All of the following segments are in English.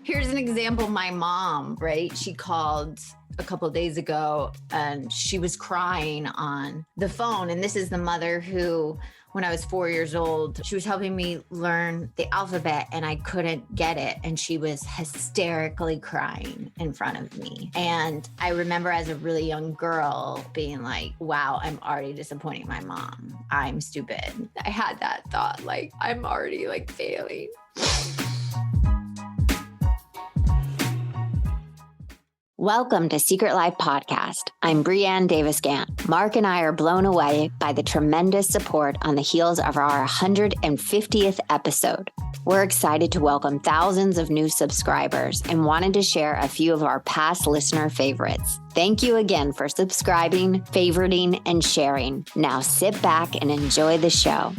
Here's an example. My mom, right? She called a couple of days ago and she was crying on the phone. And this is the mother who, when I was 4 years old, she was helping me learn the alphabet and I couldn't get it. And she was hysterically crying in front of me. And I remember as a really young girl being like, wow, I'm already disappointing my mom. I'm stupid. I had that thought, like, I'm already like failing. Welcome to Secret Life Podcast. I'm Brianne Davis. Mark and I are blown away by the tremendous support on the heels of our 150th episode. We're excited to welcome thousands of new subscribers and wanted to share a few of our past listener favorites. Thank you again for subscribing, favoriting, and sharing. Now sit back and enjoy the show.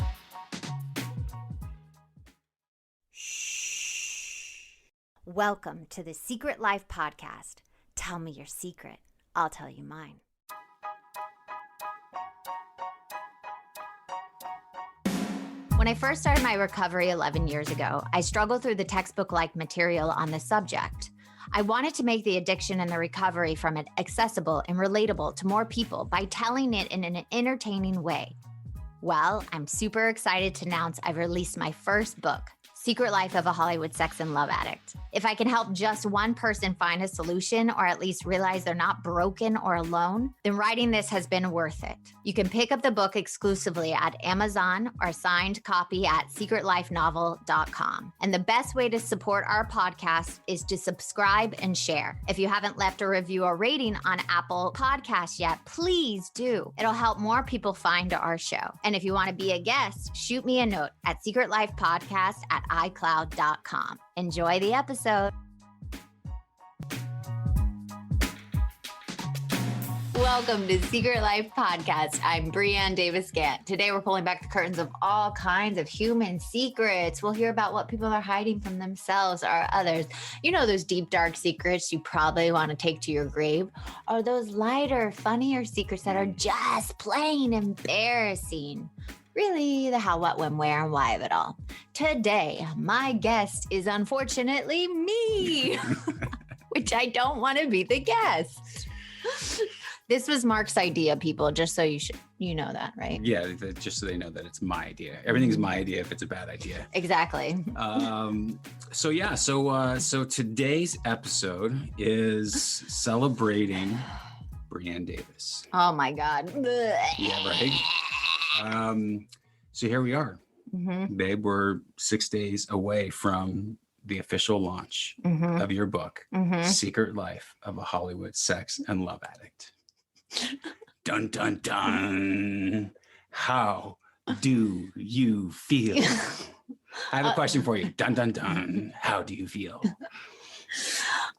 Welcome to the Secret Life Podcast. Tell me your secret. I'll tell you mine. When I first started my recovery 11 years ago, I struggled through the textbook-like material on this subject. I wanted to make the addiction and the recovery from it accessible and relatable to more people by telling it in an entertaining way. Well, I'm super excited to announce I've released my first book, Secret Life of a Hollywood Sex and Love Addict. If I can help just one person find a solution or at least realize they're not broken or alone, then writing this has been worth it. You can pick up the book exclusively at Amazon or signed copy at secretlifenovel.com. And the best way to support our podcast is to subscribe and share. If you haven't left a review or rating on Apple Podcasts yet, please do. It'll help more people find our show. And if you want to be a guest, shoot me a note at secretlifepodcast@icloud.com. Enjoy the episode. Welcome to Secret Life Podcast. I'm Brianne Davis. Today we're pulling back the curtains of all kinds of human secrets. We'll hear about what people are hiding from themselves or others. You know, those deep, dark secrets you probably want to take to your grave, or those lighter, funnier secrets that are just plain embarrassing. Really, the how, what, when, where, and why of it all. Today, my guest is unfortunately me, which I don't want to be the guest. This was Mark's idea, people, just so you know that, right? Yeah, just so they know that it's my idea. Everything's my idea if it's a bad idea. Exactly. So today's episode is celebrating Brianne Davis. Oh my God. Yeah, right. So here we are, babe. We're 6 days away from the official launch of your book, Secret Life of a Hollywood Sex and Love Addict. Dun, dun, dun. How do you feel? I have a question for you. Dun, dun, dun. How do you feel?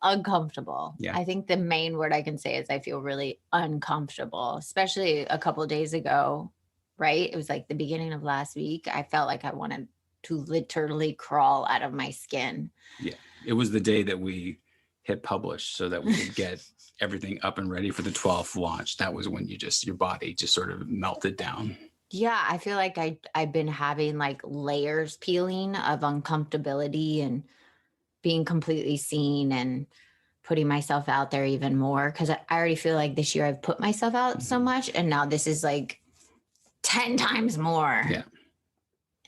Uncomfortable. Yeah. I think the main word I can say is I feel really uncomfortable, especially a couple of days ago. Right? It was like the beginning of last week. I felt like I wanted to literally crawl out of my skin. Yeah. It was the day that we hit publish so that we could get everything up and ready for the 12th launch. That was when your body just sort of melted down. Yeah. I feel like I've been having like layers peeling of uncomfortability and being completely seen and putting myself out there even more. Cause I already feel like this year I've put myself out so much. And now this is like 10 times more. Yeah.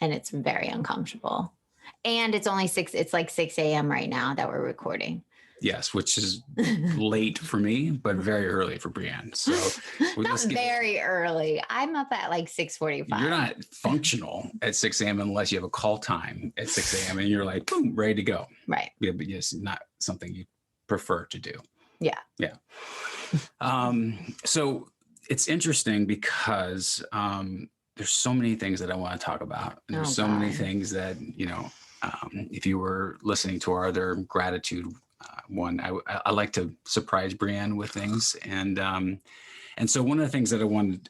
And it's very uncomfortable. And it's only it's like 6 a.m. right now that we're recording. Yes, which is late for me, but very early for Brianne. So not very early. I'm up at like 6:45. You're not functional at 6 a.m. unless you have a call time at 6 a.m. and you're like, boom, ready to go. Right. Yeah, but yes, not something you prefer to do. Yeah. Yeah. So it's interesting because there's so many things that I want to talk about. And there's so many things that, if you were listening to our other gratitude one, I like to surprise Brianne with things. And so one of the things that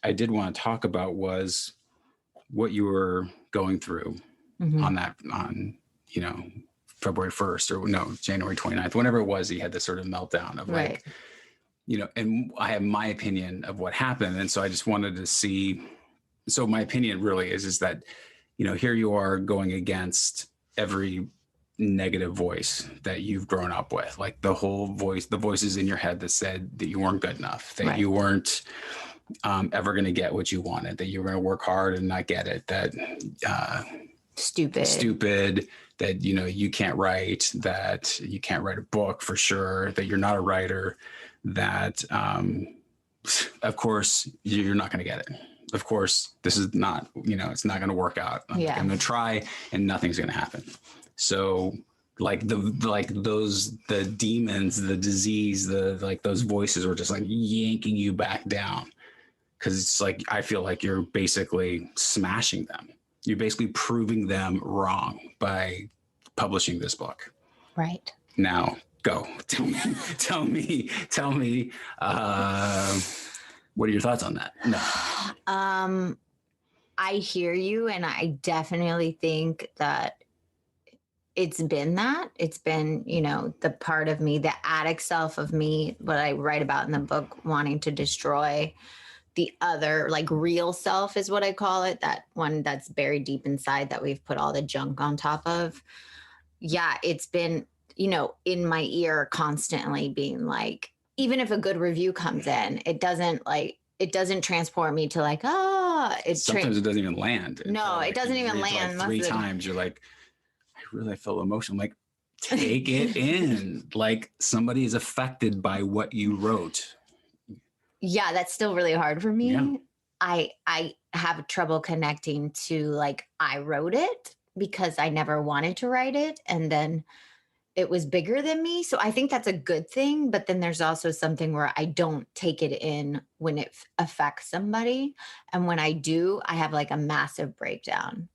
I did want to talk about was what you were going through on February 1st or January 29th, whenever it was, he had this sort of meltdown of like, and I have my opinion of what happened. And so I just wanted to see, so my opinion really is that, here you are going against every negative voice that you've grown up with, like the voices in your head that said that you weren't good enough, that you weren't ever going to get what you wanted, that you were going to work hard and not get it, that stupid, that, you know, you can't write a book for sure, that you're not a writer, that of course you're not going to get it. Of course, this is not, you know, it's not going to work out. I'm going to try and nothing's going to happen. So the demons, the disease, those voices were just like yanking you back down. Cause it's like, I feel like you're basically smashing them. You're basically proving them wrong by publishing this book. Right. Now go tell me, what are your thoughts on that? No. I hear you. And I definitely think that it's been, you know, the part of me, the addict self of me, what I write about in the book, wanting to destroy the other, like real self is what I call it. That one that's buried deep inside that we've put all the junk on top of. Yeah. It's been, you know, in my ear constantly being like, even if a good review comes in, it doesn't transport me to like, sometimes it doesn't even land. No, it doesn't even land. Like 3 times you're like, I really feel emotion. I'm like, take it in. Like somebody is affected by what you wrote. Yeah, that's still really hard for me. Yeah. I have trouble connecting to like, I wrote it because I never wanted to write it. And then it was bigger than me. So I think that's a good thing. But then there's also something where I don't take it in when it affects somebody. And when I do, I have like a massive breakdown.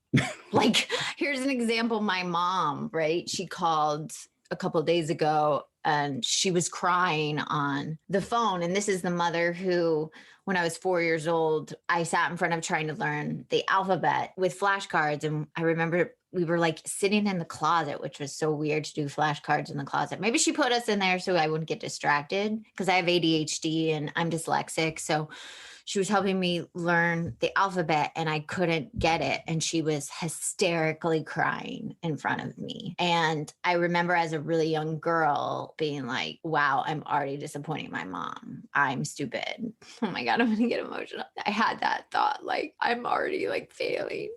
Like, here's an example. My mom, right? She called a couple of days ago and she was crying on the phone. And this is the mother who, when I was 4 years old, I sat in front of trying to learn the alphabet with flashcards. And I remember we were like sitting in the closet, which was so weird to do flashcards in the closet. Maybe she put us in there so I wouldn't get distracted because I have ADHD and I'm dyslexic. So she was helping me learn the alphabet and I couldn't get it. And she was hysterically crying in front of me. And I remember as a really young girl being like, wow, I'm already disappointing my mom. I'm stupid. Oh my God, I'm going to get emotional. I had that thought, like, I'm already like failing.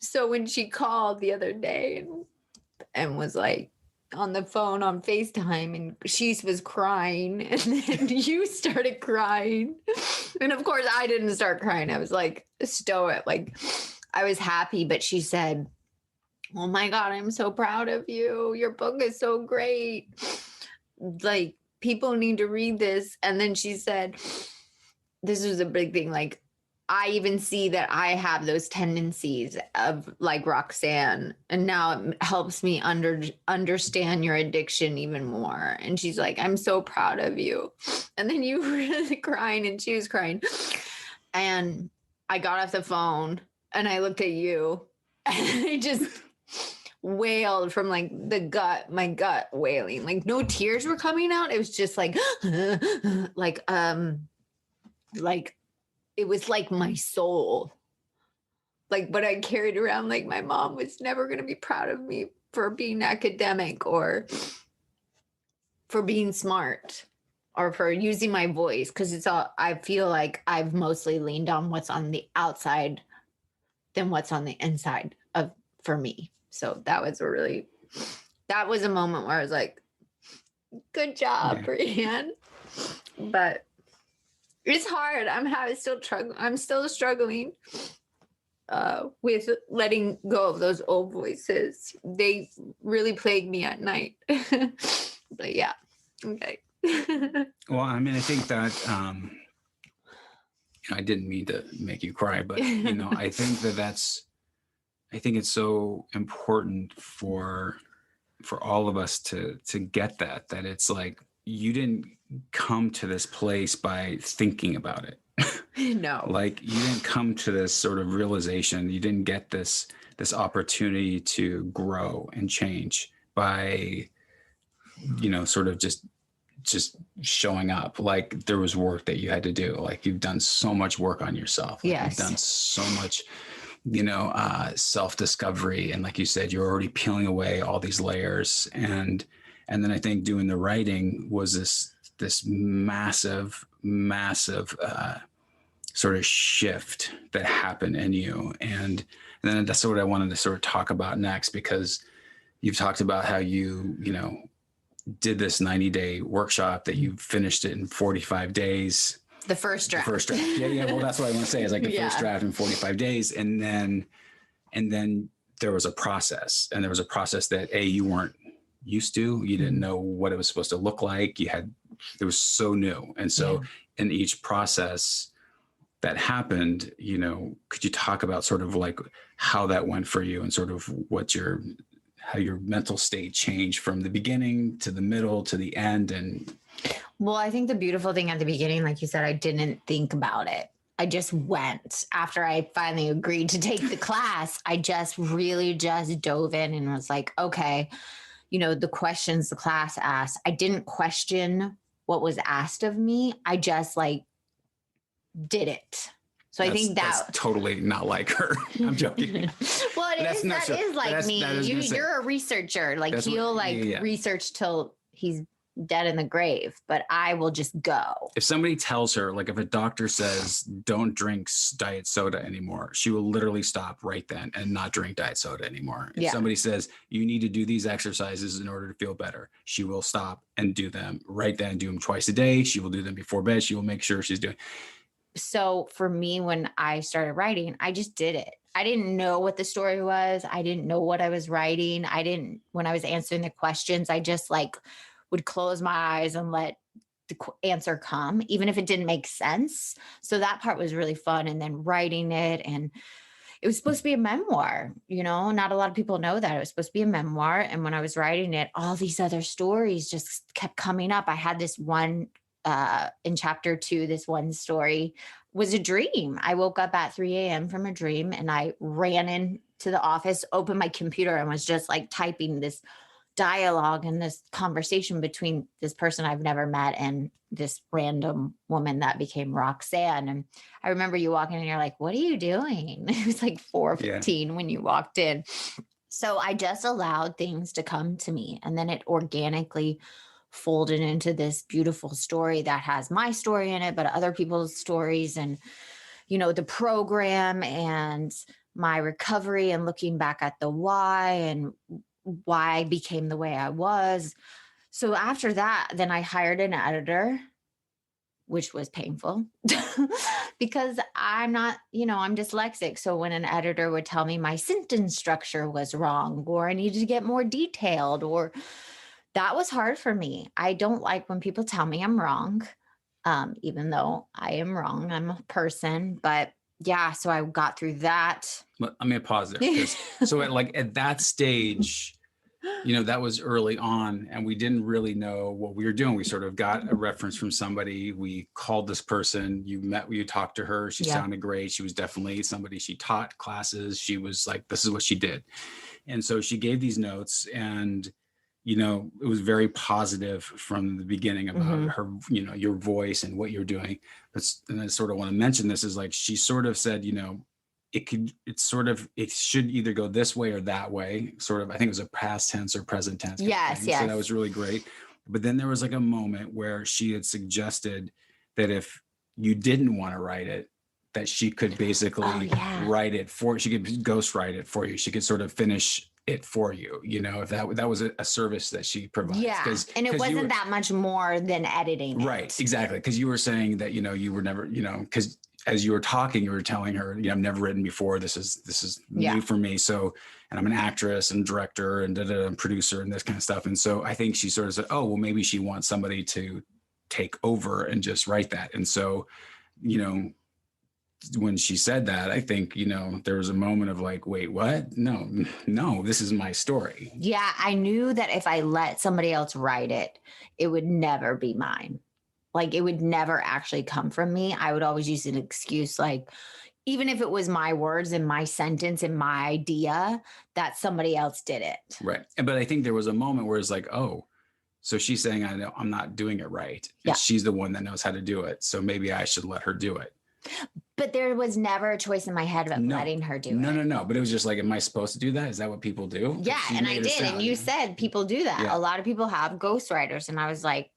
So when she called the other day and was like, on the phone on FaceTime and she was crying and then you started crying. And of course I didn't start crying. I was like stoic, like I was happy, but she said, oh my God, I'm so proud of you. Your book is so great. Like people need to read this. And then she said, this was a big thing. Like, I even see that I have those tendencies of like Roxanne, and now it helps me understand your addiction even more. And she's like, I'm so proud of you. And then you were really crying and she was crying. And I got off the phone and I looked at you and I just wailed from like my gut wailing. Like no tears were coming out. It was just like, like, it was like my soul, like, but I carried around like my mom was never going to be proud of me for being academic or for being smart or for using my voice. Cause it's all, I feel like I've mostly leaned on what's on the outside than what's on the inside for me. So that was a moment where I was like, good job, Brianne. But it's hard. I'm still struggling with letting go of those old voices. They really plague me at night. But yeah, okay. Well, I mean, I think that I didn't mean to make you cry, but I think I think it's so important for all of us to get that it's like you didn't come to this place by thinking about it. No. Like you didn't come to this sort of realization. You didn't get this opportunity to grow and change by, sort of just showing up. Like there was work that you had to do. Like you've done so much work on yourself. Like yes. You've done so much. self-discovery. And like you said, you're already peeling away all these layers. And then I think doing the writing was this massive, massive sort of shift that happened in you. And then that's what I wanted to sort of talk about next, because you've talked about how you did this 90-day workshop that you finished it in 45 days. The first draft. Yeah. Well, that's what I want to say is like the first draft in 45 days. And then there was a process, and there was a process that you weren't used to. You didn't know what it was supposed to look like. It was so new. And so in each process that happened, could you talk about sort of like how that went for you, and sort of how your mental state changed from the beginning to the middle to the end? And well, I think the beautiful thing at the beginning, like you said, I didn't think about it. I just went. After I finally agreed to take the class, I just really just dove in and was like, okay, the questions the class asked, I didn't question what was asked of me. I just like did it. So I think that's totally not like her. I'm joking. Well, that is like me. You're a researcher. Like he'll research till he's dead in the grave, but I will just go. If somebody tells her, like if a doctor says, don't drink diet soda anymore, she will literally stop right then and not drink diet soda anymore. If somebody says, you need to do these exercises in order to feel better, she will stop and do them right then, do them twice a day. She will do them before bed. She will make sure she's doing. So for me, when I started writing, I just did it. I didn't know what the story was. I didn't know what I was writing. When I was answering the questions, I just would close my eyes and let the answer come, even if it didn't make sense. So that part was really fun. And then writing it, and it was supposed to be a memoir, not a lot of people know that it was supposed to be a memoir. And when I was writing it, all these other stories just kept coming up. I had this one in chapter 2, this one story was a dream. I woke up at 3 a.m. from a dream, and I ran into the office, opened my computer, and was just like typing this dialogue and this conversation between this person I've never met and this random woman that became Roxanne. And I remember you walking in and you're like, what are you doing? It was like 4:15 when you walked in. So I just allowed things to come to me, and then it organically folded into this beautiful story that has my story in it, but other people's stories, and, the program and my recovery, and looking back at the why and why I became the way I was. So after that, then I hired an editor, which was painful because I'm not, I'm dyslexic. So when an editor would tell me my sentence structure was wrong, or I needed to get more detailed, or that was hard for me. I don't like when people tell me I'm wrong, even though I am wrong. I'm a person, but yeah. So I got through that. Let me pause there. So at that stage, that was early on, and we didn't really know what we were doing. We sort of got a reference from somebody. We called this person. You talked to her. She sounded great. She was definitely somebody. She taught classes. She was like, this is what she did. And so she gave these notes, and it was very positive from the beginning about her, your voice and what you're doing. And I sort of want to mention this is like, she sort of said, it should either go this way or that way. Sort of, I think it was a past tense or present tense. Yes. So that was really great. But then there was like a moment where she had suggested that if you didn't want to write it, that she could basically write it she could ghost write it for you. She could sort of finish it for you, if that was a service that she provides. Yeah. And it wasn't that much more than editing. Right. Exactly. Because you were saying that, you were never, because as you were talking, you were telling her, I've never written before. This is new for me. So, and I'm an actress and director and producer and this kind of stuff. And so I think she sort of said, oh, well, maybe she wants somebody to take over and just write that. And so, when she said that, I think, there was a moment of like, wait, what? No, this is my story. Yeah. I knew that if I let somebody else write it, it would never be mine. Like it would never actually come from me. I would always use an excuse, like, even if it was my words and my sentence and my idea, that somebody else did it. Right. But I think there was a moment where it's like, oh, so she's saying, I'm not doing it right. And she's the one that knows how to do it. So maybe I should let her do it. But there was never a choice in my head of letting her do it. No. But it was just like, am I supposed to do that? Is that what people do? Yeah. And I did. And you said people do that. Yeah. A lot of people have ghostwriters. And I was like,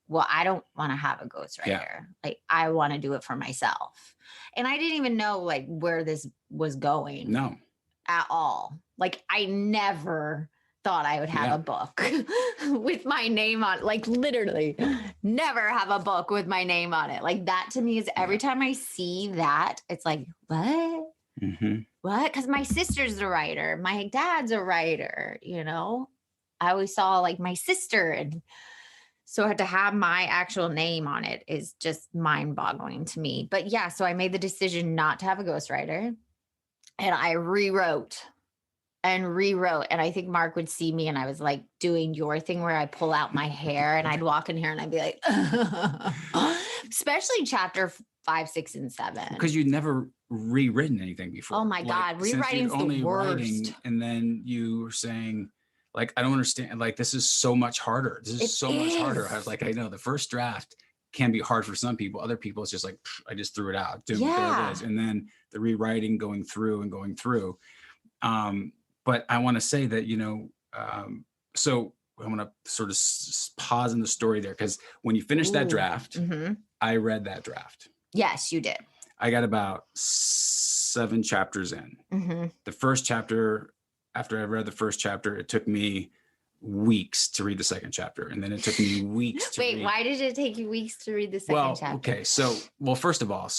well, I don't want to have a ghostwriter. Yeah. Like, I want to do it for myself. And I didn't even know like where this was going. No. At all. Like, I never thought I would have a book with my name on it. Like, literally never have a book with my name on it. Like, that to me is every time I see that, it's like, what? Mm-hmm. What? Because my sister's a writer. My dad's a writer, you know? I always saw like my sister. And so to have my actual name on it is just mind boggling to me. But yeah, so I made the decision not to have a ghostwriter. And I rewrote. And I think Mark would see me and I was like doing your thing where I pull out my hair and I'd walk in here and I'd be like, especially chapter 5, 6, and 7. Because you'd never rewritten anything before. Oh my God. Rewriting's the worst. And then you were saying, like, I don't understand. Like, this is so much harder. This is so much harder. I was like, I know the first draft can be hard for some people. Other people, it's just like, I just threw it out. There it is. And then the rewriting going through. But I want to say that, you know, so I'm going to sort of pause in the story there, because when you finish that draft, I read that draft. Yes, you did. I got about 7 chapters in. The first chapter, after I read the first chapter, it took me weeks to read the second chapter. And then it took me weeks to read. Why did it take you weeks to read the second chapter? Okay. So, first of all,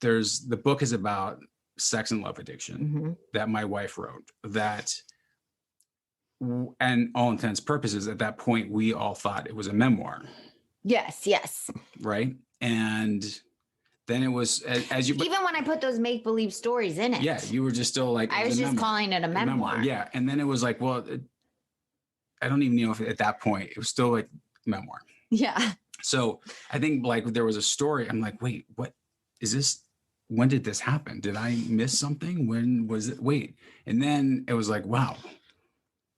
the book is about sex and love addiction that my wife wrote, that, and all intents purposes, at that point, we all thought it was a memoir. Yes. Right. And then it was, as you, even when I put those make-believe stories in it. Yeah. You were just still like, I was just calling it a memoir. Yeah. And then it was like, well, I don't even know if at that point it was still like memoir. Yeah. So I think like there was a story. I'm like, wait, what is this? When did this happen? Did I miss something? When was it? Wait. And then it was like, wow,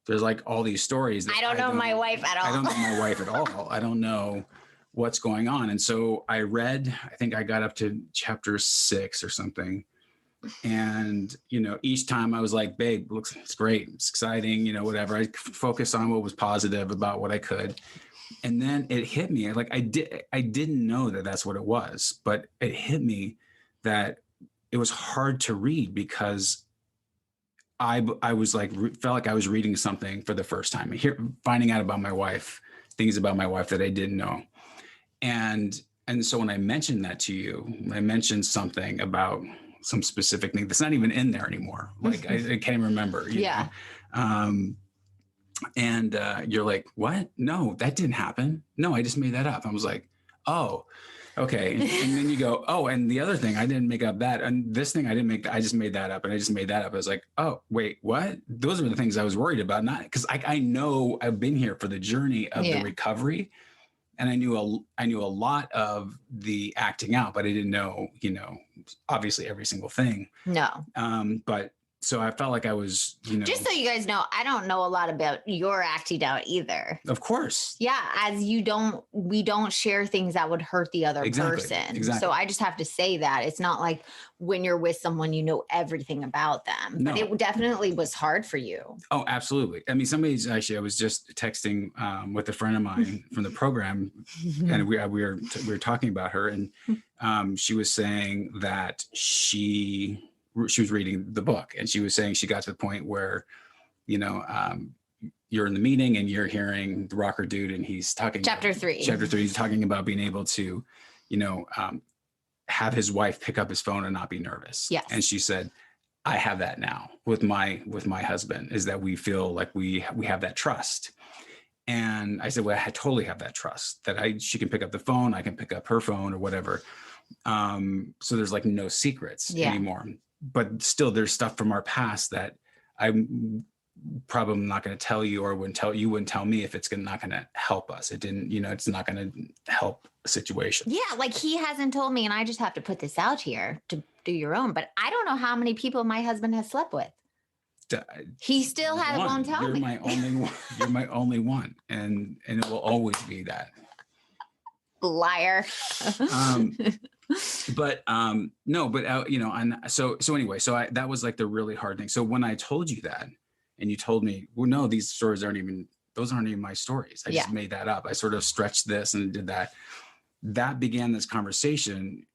there's like all these stories. I don't know my wife at all. I don't know my wife at all. I don't know what's going on. And so I read, I think I got up to chapter 6 or something. And, you know, each time I was like, babe, it's great. It's exciting, you know, whatever. I focused on what was positive about what I could. And then it hit me. Like I didn't know that that's what it was, but it hit me that it was hard to read because I was like, felt like I was reading something for the first time, finding out about my wife, things about my wife that I didn't know. And so when I mentioned that to you, I mentioned something about some specific thing that's not even in there anymore. Like I can't even remember. You know? And you're like, what? No, that didn't happen. No, I just made that up. I was like, oh, okay. And then you go, oh, and the other thing, I didn't make up that. And this thing I didn't make, I just made that up. And I just made that up. I was like, oh, wait, what? Those are the things I was worried about. Not because I know I've been here for the journey of the recovery. And I knew a lot of the acting out, but I didn't know, you know, obviously every single thing. No. But so I felt like I was, you know. Just so you guys know, I don't know a lot about your acting out either. Of course. Yeah. As we don't share things that would hurt the other person. Exactly. So I just have to say that it's not like when you're with someone, you know everything about them, but it definitely was hard for you. Oh, absolutely. I mean, I was just texting with a friend of mine from the program and we were talking about her and she was saying that she was reading the book and she was saying she got to the point where, you know, you're in the meeting and you're hearing the rocker dude and he's talking chapter 3, he's talking about being able to, you know, have his wife pick up his phone and not be nervous. Yes. And she said, I have that now with my husband, is that we feel like we have that trust. And I said, well, I totally have that trust that she can pick up the phone. I can pick up her phone or whatever. So there's like no secrets anymore. But still there's stuff from our past that I'm probably not going to tell you or wouldn't tell me if it's not going to help us. It didn't, you know, it's not going to help a situation. Yeah. Like he hasn't told me, and I just have to put this out here to do your own, but I don't know how many people my husband has slept with. He still won't tell me. You're my only one. And it will always be that. Liar. But no, but you know, and so anyway, that was like the really hard thing. So when I told you that, and you told me, well, no, these stories those aren't even my stories. I just made that up. I sort of stretched this and did that. That began this conversation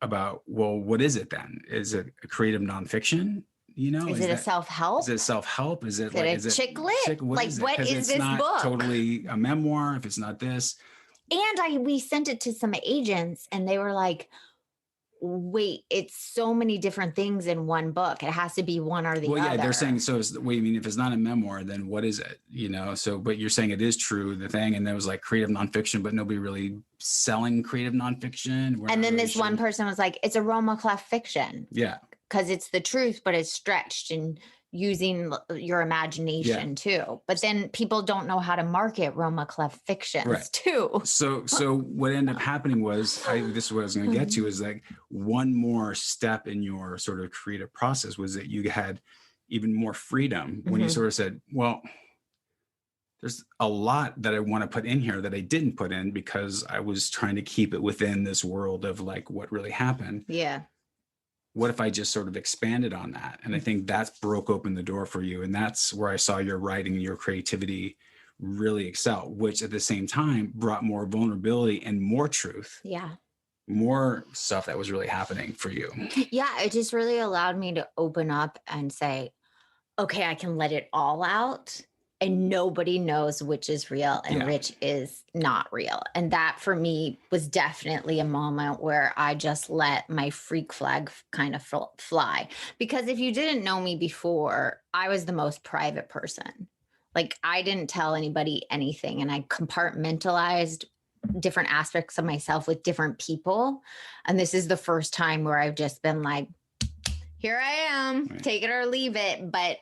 about, well, what is it then? Is it a creative nonfiction? You know, is it a self-help? Is it self-help? Is it like, is it chick lit? Like, what is this book? Totally a memoir. If it's not this. And we sent it to some agents and they were like, wait, it's so many different things in one book. It has to be one or the other. Well, yeah, they're saying, so wait, I mean, if it's not a memoir, then what is it? You know, so, but you're saying it is true, the thing, and there was like creative nonfiction, but nobody really selling creative nonfiction. And then this one person was like, it's a Roma clef fiction. Yeah. Because it's the truth, but it's stretched and using your imagination too. But then people don't know how to market Roma clef fictions too. So what ended up happening was, this is what I was going to get to, is like one more step in your sort of creative process was that you had even more freedom when you sort of said, well, there's a lot that I want to put in here that I didn't put in because I was trying to keep it within this world of like what really happened. Yeah. What if I just sort of expanded on that? And I think that's broke open the door for you. And that's where I saw your writing, your creativity really excel, which at the same time brought more vulnerability and more truth. Yeah. More stuff that was really happening for you. Yeah. It just really allowed me to open up and say, okay, I can let it all out. And nobody knows which is real and which is not real. And that for me was definitely a moment where I just let my freak flag kind of fly. Because if you didn't know me before, I was the most private person. Like I didn't tell anybody anything and I compartmentalized different aspects of myself with different people. And this is the first time where I've just been like, here I am, take it or leave it. But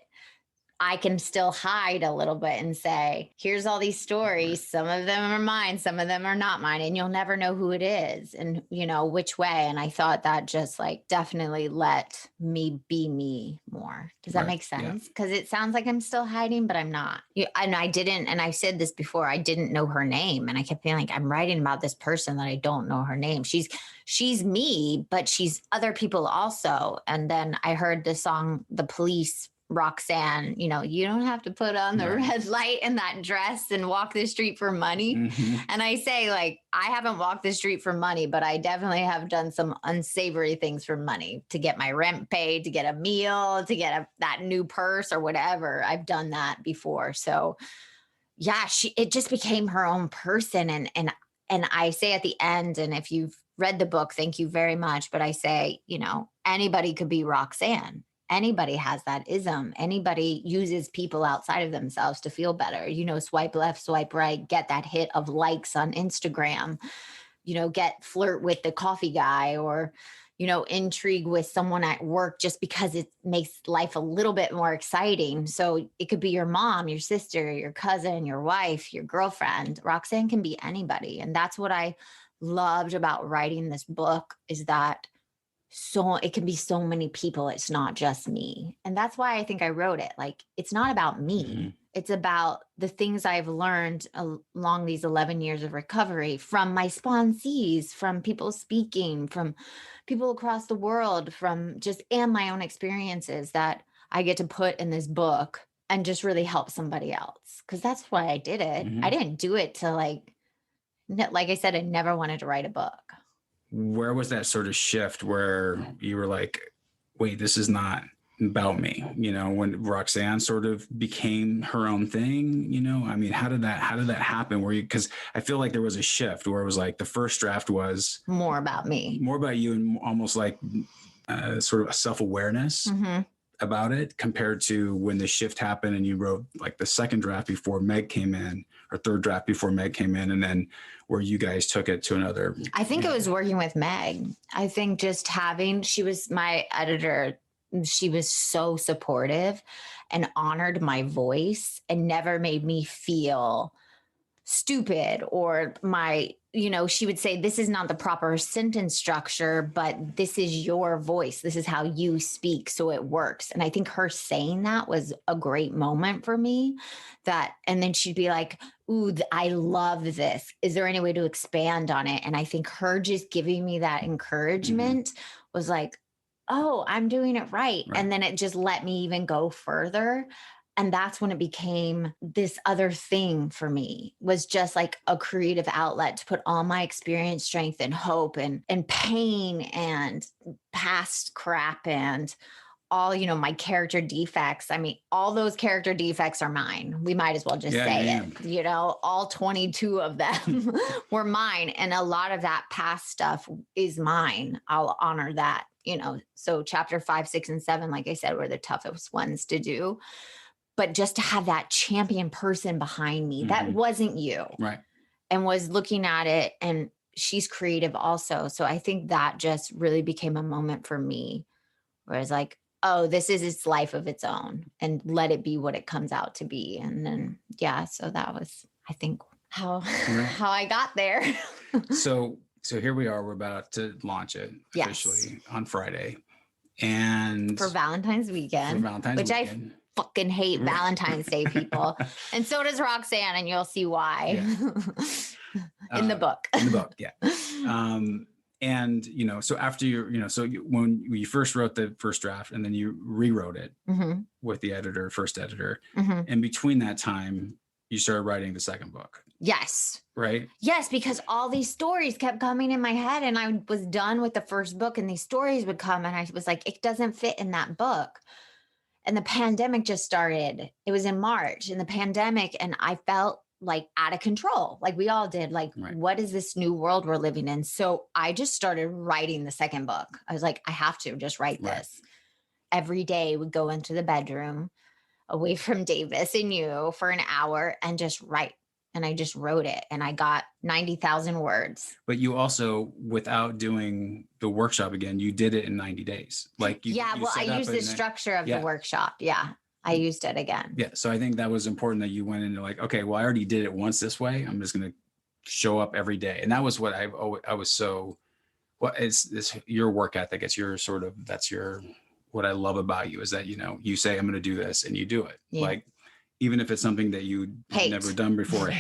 I can still hide a little bit and say, here's all these stories. Some of them are mine. Some of them are not mine. And you'll never know who it is and, you know, which way. And I thought that just like definitely let me be me more. Does that make sense? Because it sounds like I'm still hiding, but I'm not. And I didn't. And I said this before, I didn't know her name. And I kept feeling like I'm writing about this person that I don't know her name. She's me, but she's other people also. And then I heard the song, The Police, Roxanne, you know, you don't have to put on the red light and that dress and walk the street for money. And I say, like, I haven't walked the street for money, but I definitely have done some unsavory things for money to get my rent paid, to get a meal, to get that new purse or whatever. I've done that before. So yeah, it just became her own person. And I say at the end, and if you've read the book, thank you very much. But I say, you know, anybody could be Roxanne. Anybody has that ism. Anybody uses people outside of themselves to feel better. You know, swipe left, swipe right, get that hit of likes on Instagram, you know, flirt with the coffee guy or, you know, intrigue with someone at work just because it makes life a little bit more exciting. So it could be your mom, your sister, your cousin, your wife, your girlfriend. Roxanne can be anybody. And that's what I loved about writing this book is that so it can be so many people. It's not just me. And that's why I think I wrote it. Like, it's not about me. It's about the things I've learned along these 11 years of recovery from my sponsees, from people speaking, from people across the world, and my own experiences that I get to put in this book and just really help somebody else. Cause that's why I did it. I didn't do it to like I said, I never wanted to write a book. Where was that sort of shift where you were like, wait, this is not about me, you know, when Roxanne sort of became her own thing, you know? I mean, how did that happen? Because I feel like there was a shift where it was like the first draft was more about me, more about you, and almost like sort of a self-awareness about it, compared to when the shift happened and you wrote like the second draft before Meg came in, or third draft before Meg came in, and then where you guys took it to another. I think it was working with Meg. I think just she was my editor. She was so supportive and honored my voice and never made me feel stupid, or she would say, this is not the proper sentence structure, but this is your voice. This is how you speak. So it works. And I think her saying that was a great moment for me, and then she'd be like, ooh, I love this. Is there any way to expand on it? And I think her just giving me that encouragement was like, oh, I'm doing it right. And then it just let me even go further. And that's when it became this other thing for me, was just like a creative outlet to put all my experience, strength, and hope and pain and past crap and all, my character defects. I mean, all those character defects are mine. We might as well just say it, all 22 of them were mine. And a lot of that past stuff is mine. I'll honor that, so chapter 5, 6, and 7, like I said, were the toughest ones to do. But just to have that champion person behind me, that wasn't you. Right. And was looking at it, and she's creative also. So I think that just really became a moment for me where it's like, oh, this is its life of its own, and let it be what it comes out to be. And then, so that was, I think, how I got there. So here we are, we're about to launch it officially on Friday. And for Valentine's weekend, I fucking hate Valentine's Day, people. And so does Roxanne, and you'll see why in the book. In the book, yeah. And, so after when you first wrote the first draft and then you rewrote it with the first editor, and between that time, you started writing the second book. Yes. Right? Yes, because all these stories kept coming in my head, and I was done with the first book, and these stories would come, and I was like, it doesn't fit in that book. And the pandemic just started. It was in March, in the pandemic, and I felt like out of control, like we all did. Like, what is this new world we're living in? So I just started writing the second book. I was like, I have to just write this. Every day would go into the bedroom away from Davis and you for an hour and just write. And I just wrote it, and I got 90,000 words. But you also, without doing the workshop again, you did it in 90 days. Like I used the structure of the workshop. Yeah. I used it again. Yeah. So I think that was important that you went into like, okay, well, I already did it once this way. I'm just going to show up every day. And that was what I was so, it's your work ethic. It's your what I love about you is that, you say, I'm going to do this, and you do it. Yeah. Like, even if it's something that you've never done before,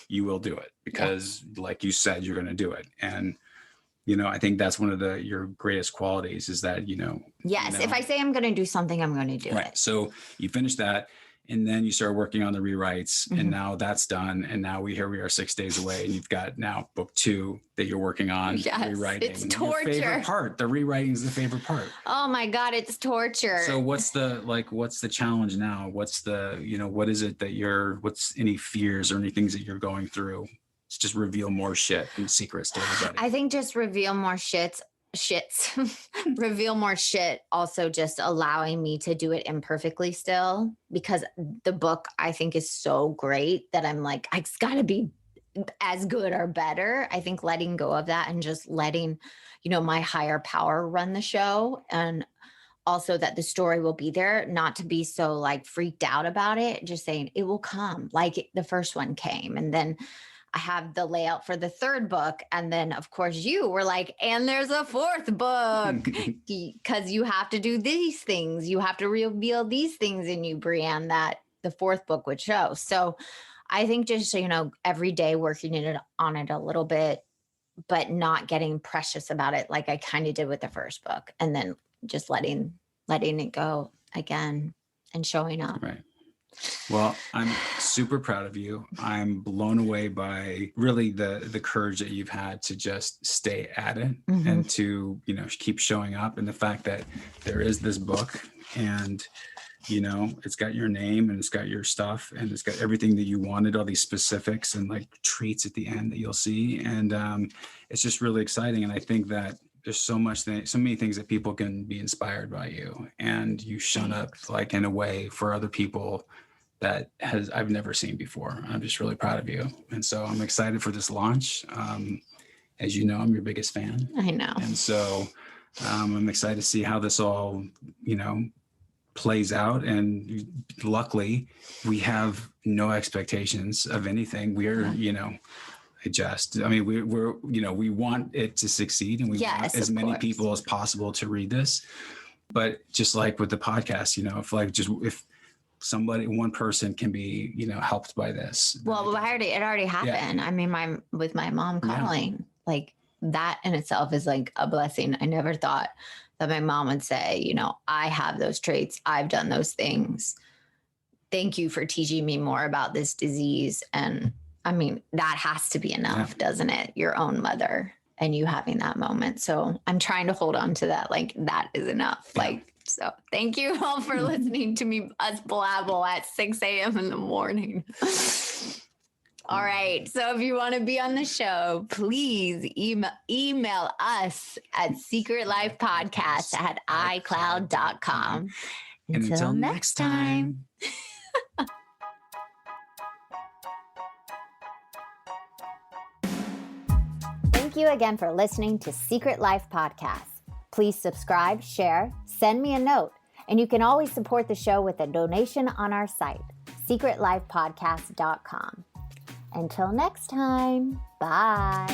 you will do it because like you said, you're going to do it. And, I think that's one of your greatest qualities is that, yes, if I say I'm going to do something, I'm going to do it. So you finish that, and then you start working on the rewrites, and now that's done. And now we are 6 days away, and you've got now book 2 that you're working on. Yes, rewriting. It's torture. Your favorite part, the rewriting is the favorite part. Oh my God, it's torture. So what's the challenge now? What's what is it that what's any fears or any things that you're going through? It's just reveal more shit and secrets to everybody. I think just reveal more shits, reveal more shit. Also just allowing me to do it imperfectly still, because the book I think is so great that I'm like, it's gotta be as good or better. I think letting go of that and just letting, my higher power run the show, and also that the story will be there, not to be so like freaked out about it, just saying it will come like the first one came. And then I have the layout for the third book. And then of course you were like, and there's a fourth book because you have to do these things. You have to reveal these things in you, Brianne, that the fourth book would show. So I think just, every day working on it a little bit, but not getting precious about it. Like I kind of did with the first book, and then just letting it go again and showing up. Right. Well, I'm super proud of you. I'm blown away by really the courage that you've had to just stay at it and to, keep showing up. And the fact that there is this book, and, it's got your name, and it's got your stuff, and it's got everything that you wanted, all these specifics and like treats at the end that you'll see. And it's just really exciting. And I think that there's so many things that people can be inspired by you, and you shone up like in a way for other people that I've never seen before. I'm just really proud of you. And so I'm excited for this launch. As you know, I'm your biggest fan. I know. And so I'm excited to see how this all, plays out. And luckily we have no expectations of anything. We're, we want it to succeed, and we want as many people as possible to read this. But just like with the podcast, if one person can be, helped by this. Well, it already happened. Yeah. I mean, with my mom calling, like that in itself is like a blessing. I never thought that my mom would say, I have those traits. I've done those things. Thank you for teaching me more about this disease. And I mean, that has to be enough, doesn't it? Your own mother and you having that moment. So I'm trying to hold on to that. Like that is enough. Yeah. So thank you all for listening to us blabble at 6 a.m. in the morning. All right. So if you want to be on the show, please email us at secretlifepodcast@icloud.com. Until next time. Thank you again for listening to Secret Life Podcast. Please subscribe, share, send me a note, and you can always support the show with a donation on our site, secretlifepodcast.com. Until next time, bye.